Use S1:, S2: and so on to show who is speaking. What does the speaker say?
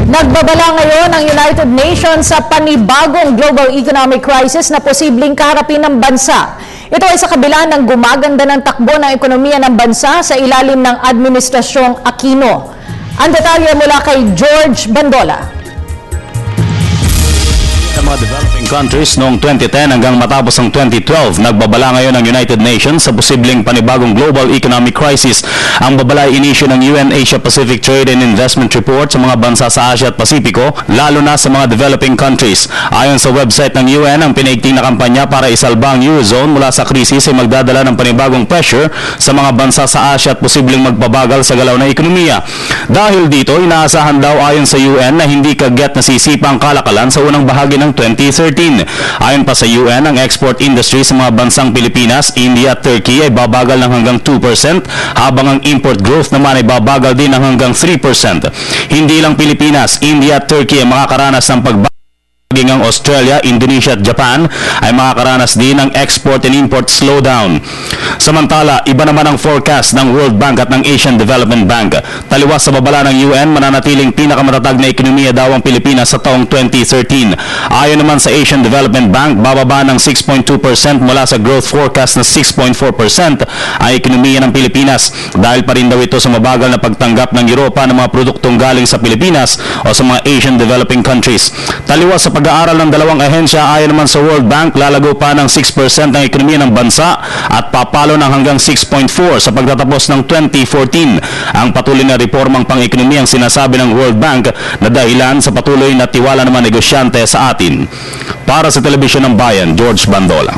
S1: Nagbabala ngayon ang United Nations sa panibagong global economic crisis na posibleng kaharapin ng bansa. Ito ay sa kabila ng gumaganda ng takbo ng ekonomiya ng bansa sa ilalim ng Administrasyong Aquino. Ang detalye mula kay George Bandola.
S2: Sa mga developing countries noong 2010 hanggang matapos ang 2012, nagbabala ngayon ang United Nations sa posibleng panibagong global economic crisis. Ang babala ay inisyu ng UN Asia Pacific Trade and Investment Report sa mga bansa sa Asia at Pasipiko, lalo na sa mga developing countries. Ayon sa website ng UN, ang pinaigting na kampanya para isalba ang Eurozone mula sa krisis ay magdadala ng panibagong pressure sa mga bansa sa Asia at posibleng magbabagal sa galaw ng ekonomiya. Dahil dito, inaasahan daw ayon sa UN na hindi kagyat nasisipa ang kalakalan sa unang bahagi ng 2013. Ayon pa sa UN, ang export industry sa mga bansang Pilipinas, India at Turkey ay babagal ng hanggang 2%, habang ang import growth naman ay babagal din ng hanggang 3%. Hindi lang Pilipinas, India at Turkey ay makakaranas ng pagbagal. Maging ang Australia, Indonesia at Japan ay makakaranas din ng export and import slowdown. Samantala, iba naman ang forecast ng World Bank at ng Asian Development Bank. Taliwas sa babala ng UN, mananatiling pinakamatatag na ekonomiya daw ang Pilipinas sa taong 2013. Ayon naman sa Asian Development Bank, bababa ng 6.2% mula sa growth forecast na 6.4% ang ekonomiya ng Pilipinas, dahil pa rin daw ito sa mabagal na pagtanggap ng Europa ng mga produktong galing sa Pilipinas o sa mga Asian developing countries. Taliwas sa pag-aaral ng dalawang ahensya, ayon naman sa World Bank, lalago pa ng 6% ang ekonomiya ng bansa at papalo ng hanggang 6.4% sa pagtatapos ng 2014. Ang patuloy na reformang pang-ekonomiya ang sinasabi ng World Bank na dahilan sa patuloy na tiwala ng mga negosyante sa atin. Para sa Telebisyon ng Bayan, George Bandola.